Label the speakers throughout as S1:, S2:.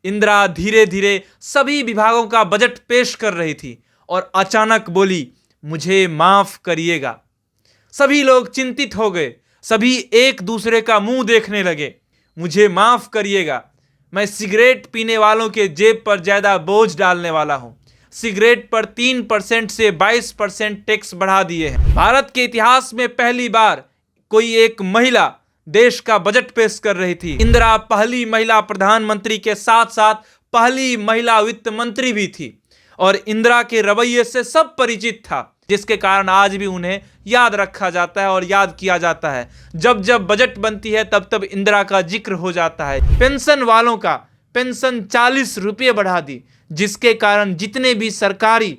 S1: इंदिरा धीरे धीरे सभी विभागों का बजट पेश कर रही थी और अचानक बोली, मुझे माफ करिएगा। सभी लोग चिंतित हो गए, सभी एक दूसरे का मुंह देखने लगे। मुझे माफ करिएगा, मैं सिगरेट पीने वालों के जेब पर ज्यादा बोझ डालने वाला हूं। सिगरेट पर 3% से 22% टैक्स बढ़ा दिए हैं। भारत के इतिहास में पहली बार कोई एक महिला देश का बजट पेश कर रही थी। इंदिरा पहली महिला प्रधानमंत्री के साथ साथ पहली महिला वित्त मंत्री भी थी और इंदिरा के रवैये से सब परिचित था, जिसके कारण आज भी उन्हें याद रखा जाता है और याद किया जाता है। जब जब बजट बनती है तब तब इंदिरा का जिक्र हो जाता है। पेंशन वालों का पेंशन 40 रुपये बढ़ा दी, जिसके कारण जितने भी सरकारी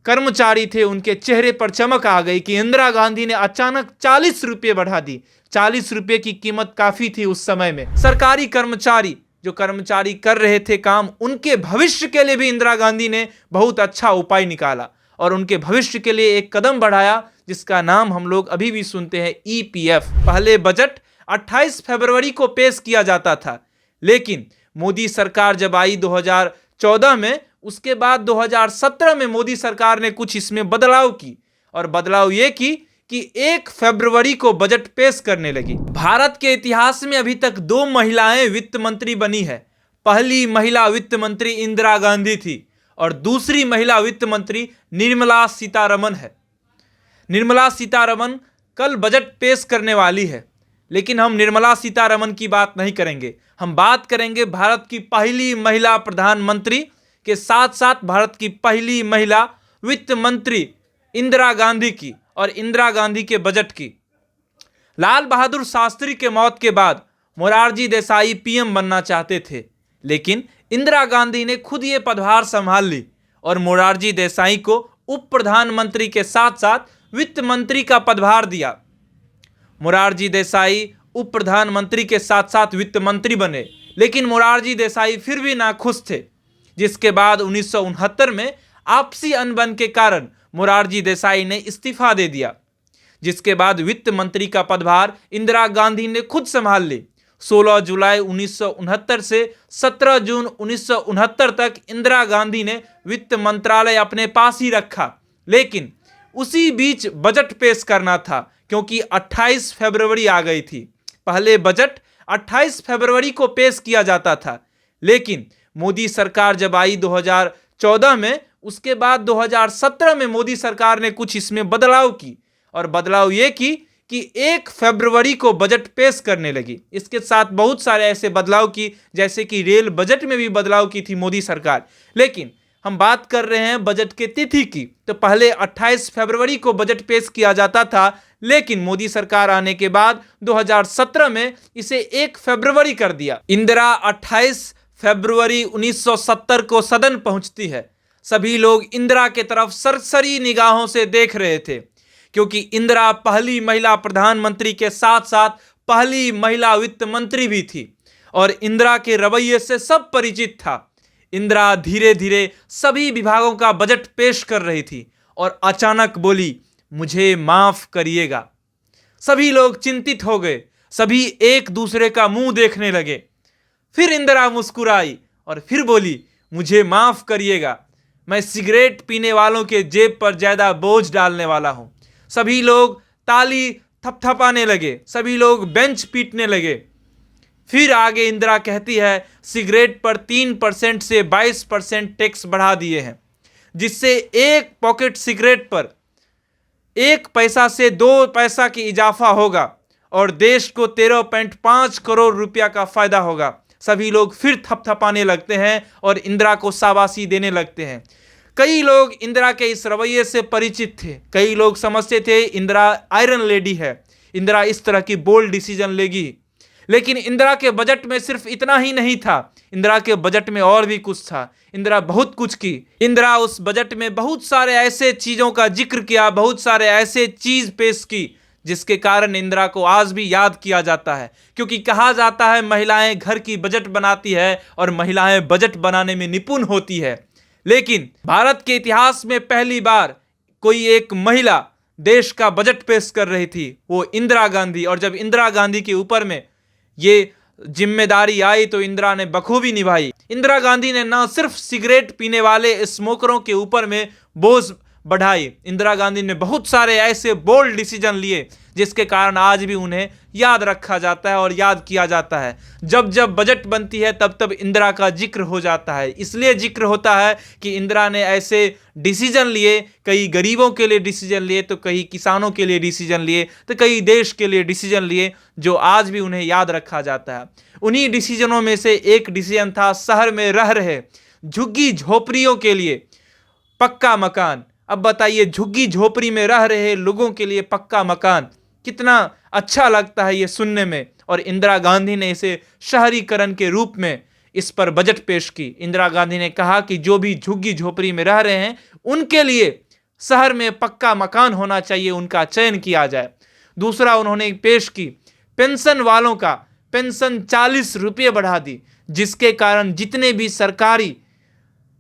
S1: कर्मचारी थे उनके चेहरे पर चमक आ गई कि इंदिरा गांधी ने अचानक 40 रुपये बढ़ा दी। 40 रुपये की कीमत काफी थी उस समय में। सरकारी कर्मचारी जो कर्मचारी कर रहे थे काम, उनके भविष्य के लिए भी इंदिरा गांधी ने बहुत अच्छा उपाय निकाला और उनके भविष्य के लिए एक कदम बढ़ाया, जिसका नाम हम लोग अभी भी सुनते हैं, ईपीएफ। पहले बजट 28 फरवरी को पेश किया जाता था, लेकिन मोदी सरकार जब आई 2014 में, उसके बाद 2017 में मोदी सरकार ने कुछ इसमें बदलाव की और बदलाव ये की कि 1 फरवरी को बजट पेश करने लगी। भारत के इतिहास में अभी तक 2 महिलाएं वित्त मंत्री बनी है। पहली महिला वित्त मंत्री इंदिरा गांधी थी और दूसरी महिला वित्त मंत्री निर्मला सीतारमण है। निर्मला सीतारमण कल बजट पेश करने वाली है, लेकिन हम निर्मला सीतारमण की बात नहीं करेंगे। हम बात करेंगे भारत की पहली महिला प्रधानमंत्री के साथ साथ भारत की पहली महिला वित्त मंत्री इंदिरा गांधी की और इंदिरा गांधी के बजट की। लाल बहादुर शास्त्री के मौत के बाद मोरारजी देसाई पीएम बनना चाहते थे, लेकिन इंदिरा गांधी ने खुद ये पदभार संभाल ली और मोरारजी देसाई को उप प्रधानमंत्री के साथ साथ वित्त मंत्री का पदभार दिया। मोरारजी देसाई उप प्रधानमंत्री के साथ साथ वित्त मंत्री बने, लेकिन मोरारजी देसाई फिर भी नाखुश थे, जिसके बाद 1969 में आपसी अनबन के कारण मोरारजी देसाई ने इस्तीफा दे दिया, जिसके बाद वित्त मंत्री का पदभार इंदिरा गांधी ने खुद संभाल ली। 16 जुलाई 1969 से 17 जून 1969 तक इंदिरा गांधी ने वित्त मंत्रालय अपने पास ही रखा, लेकिन उसी बीच बजट पेश करना था क्योंकि 28 फरवरी आ गई थी। पहले बजट 28 फरवरी को पेश किया जाता था, लेकिन मोदी सरकार जब आई 2014 में, उसके बाद 2017 में मोदी सरकार ने कुछ इसमें बदलाव की और बदलाव ये की कि 1 फरवरी को बजट पेश करने लगी। इसके साथ बहुत सारे ऐसे बदलाव की, जैसे कि रेल बजट में भी बदलाव की थी मोदी सरकार। लेकिन हम बात कर रहे हैं बजट के तिथि की, तो पहले 28 फरवरी को बजट पेश किया जाता था, लेकिन मोदी सरकार आने के बाद 2017 में इसे 1 फरवरी कर दिया। इंदिरा 28 फरवरी 1970 को सदन पहुंचती है। सभी लोग इंदिरा के तरफ सरसरी निगाहों से देख रहे थे, क्योंकि इंदिरा पहली महिला प्रधानमंत्री के साथ साथ पहली महिला वित्त मंत्री भी थी और इंदिरा के रवैये से सब परिचित था। इंदिरा धीरे धीरे सभी विभागों का बजट पेश कर रही थी और अचानक बोली, मुझे माफ करिएगा। सभी लोग चिंतित हो गए, सभी एक दूसरे का मुंह देखने लगे। फिर इंदिरा मुस्कुराई और फिर बोली, मुझे माफ करिएगा, मैं सिगरेट पीने वालों के जेब पर ज्यादा बोझ डालने वाला हूं। सभी लोग ताली थपथपाने लगे, सभी लोग बेंच पीटने लगे। फिर आगे इंदिरा कहती है, सिगरेट पर 3% से 22% टैक्स बढ़ा दिए हैं, जिससे एक पॉकेट सिगरेट पर 1 पैसा से 2 पैसा की इजाफा होगा और देश को 13.5 करोड़ रुपया का फायदा होगा। सभी लोग फिर थपथपाने लगते हैं और इंदिरा को शाबाशी देने लगते हैं। कई लोग इंदिरा के इस रवैये से परिचित थे। कई लोग समझते थे इंदिरा आयरन लेडी है, इंदिरा इस तरह की बोल्ड डिसीजन लेगी। लेकिन इंदिरा के बजट में सिर्फ इतना ही नहीं था, इंदिरा के बजट में और भी कुछ था। इंदिरा बहुत कुछ की। इंदिरा उस बजट में बहुत सारे ऐसे चीज़ों का जिक्र किया, बहुत सारे ऐसे चीज़ पेश की, जिसके कारण इंदिरा को आज भी याद किया जाता है। क्योंकि कहा जाता है महिलाएं घर की बजट बनाती है और महिलाएं बजट बनाने में निपुण होती है। लेकिन भारत के इतिहास में पहली बार कोई एक महिला देश का बजट पेश कर रही थी, वो इंदिरा गांधी। और जब इंदिरा गांधी के ऊपर में ये जिम्मेदारी आई तो इंदिरा ने बखूबी निभाई। इंदिरा गांधी ने न सिर्फ सिगरेट पीने वाले स्मोकरों के ऊपर में बोझ बढ़ाई, इंदिरा गांधी ने बहुत सारे ऐसे बोल्ड डिसीजन लिए जिसके कारण आज भी उन्हें याद रखा जाता है और याद किया जाता है। जब जब बजट बनती है तब तब इंदिरा का जिक्र हो जाता है। इसलिए जिक्र होता है कि इंदिरा ने ऐसे डिसीजन लिए, कई गरीबों के लिए डिसीजन लिए, तो कई किसानों के लिए डिसीजन लिए, तो कई देश के लिए डिसीजन लिए, जो आज भी उन्हें याद रखा जाता है। उन्हीं डिसीजनों में से एक डिसीजन था शहर में रह रहे झुग्गी झोपड़ियों के लिए पक्का मकान। अब बताइए, झुग्गी झोपड़ी में रह रहे लोगों के लिए पक्का मकान, कितना अच्छा लगता है ये सुनने में। और इंदिरा गांधी ने इसे शहरीकरण के रूप में इस पर बजट पेश की। इंदिरा गांधी ने कहा कि जो भी झुग्गी झोपड़ी में रह रहे हैं उनके लिए शहर में पक्का मकान होना चाहिए, उनका चयन किया जाए। दूसरा उन्होंने पेश की पेंशन वालों का पेंशन 40 रुपये बढ़ा दी, जिसके कारण जितने भी सरकारी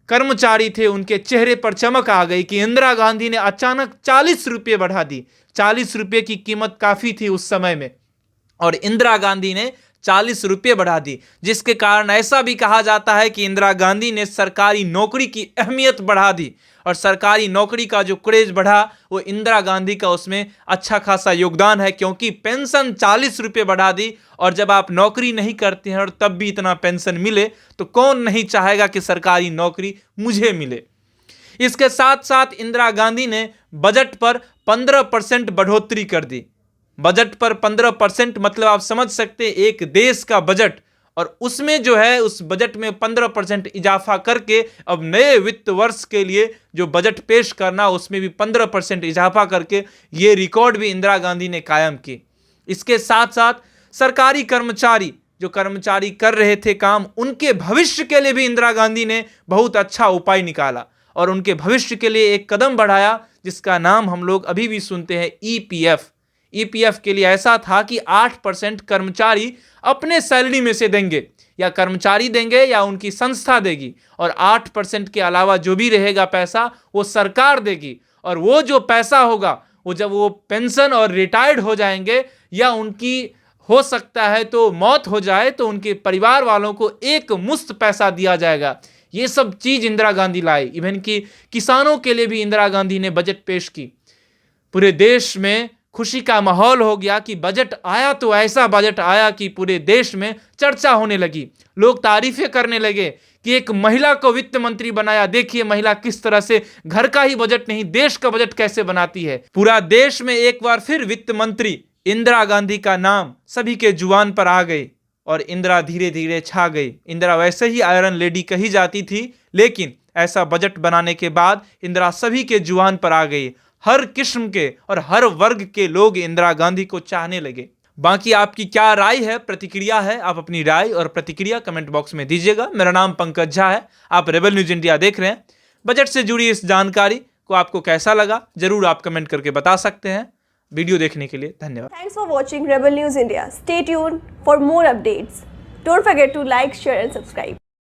S1: कर्मचारी थे उनके चेहरे पर चमक आ गई कि इंदिरा गांधी ने अचानक 40 रुपये बढ़ा दी। 40 रुपये की कीमत काफी थी उस समय में, और इंदिरा गांधी ने 40 रुपये बढ़ा दी, जिसके कारण ऐसा भी कहा जाता है कि इंदिरा गांधी ने सरकारी नौकरी की अहमियत बढ़ा दी। और सरकारी नौकरी का जो क्रेज बढ़ा वो इंदिरा गांधी का उसमें अच्छा खासा योगदान है, क्योंकि पेंशन 40 रुपये बढ़ा दी। और जब आप नौकरी नहीं करते हैं और तब भी इतना पेंशन मिले तो कौन नहीं चाहेगा कि सरकारी नौकरी मुझे मिले। इसके साथ साथ इंदिरा गांधी ने बजट पर 15% बढ़ोतरी कर दी। बजट पर 15% मतलब आप समझ सकते हैं एक देश का बजट, और उसमें जो है उस बजट में 15% इजाफा करके अब नए वित्त वर्ष के लिए जो बजट पेश करना उसमें भी 15% इजाफा करके ये रिकॉर्ड भी इंदिरा गांधी ने कायम की। इसके साथ साथ सरकारी कर्मचारी जो कर्मचारी कर रहे थे काम, उनके भविष्य के लिए भी इंदिरा गांधी ने बहुत अच्छा उपाय निकाला और उनके भविष्य के लिए एक कदम बढ़ाया जिसका नाम हम लोग अभी भी सुनते हैं ईपीएफ। ईपीएफ के लिए ऐसा था कि 8% कर्मचारी अपने सैलरी में से देंगे, या कर्मचारी देंगे या उनकी संस्था देगी, और 8% के अलावा जो भी रहेगा पैसा वो सरकार देगी। और वो जो पैसा होगा वो जब वो पेंशन और रिटायर्ड हो जाएंगे या उनकी हो सकता है तो मौत हो जाए तो उनके परिवार वालों को एक मुश्त पैसा दिया जाएगा। ये सब चीज इंदिरा गांधी लाई। इवन कि किसानों के लिए भी इंदिरा गांधी ने बजट पेश की। पूरे देश में खुशी का माहौल हो गया कि बजट आया, तो ऐसा बजट आया कि पूरे देश में चर्चा होने लगी, लोग तारीफें करने लगे कि एक महिला को वित्त मंत्री बनाया। देखिए महिला किस तरह से घर का ही बजट नहीं देश का बजट कैसे बनाती है। पूरा देश में एक बार फिर वित्त मंत्री इंदिरा गांधी का नाम सभी के जुबान पर आ गई और इंदिरा धीरे धीरे छा गई। इंदिरा वैसे ही आयरन लेडी कही जाती थी, लेकिन ऐसा बजट बनाने के बाद इंदिरा सभी के जुबान पर आ गई। हर किस्म के और हर वर्ग के लोग इंदिरा गांधी को चाहने लगे। बाकी आपकी क्या राय है, प्रतिक्रिया है, आप अपनी राय और प्रतिक्रिया कमेंट बॉक्स में दीजिएगा। मेरा नाम पंकज झा है, आप रेबल न्यूज इंडिया देख रहे हैं। बजट से जुड़ी इस जानकारी को आपको कैसा लगा जरूर आप कमेंट करके बता सकते हैं। वीडियो देखने के लिए धन्यवाद।
S2: Thanks for watching Rebel News India. Stay tuned for more updates. Don't forget to like, share and subscribe.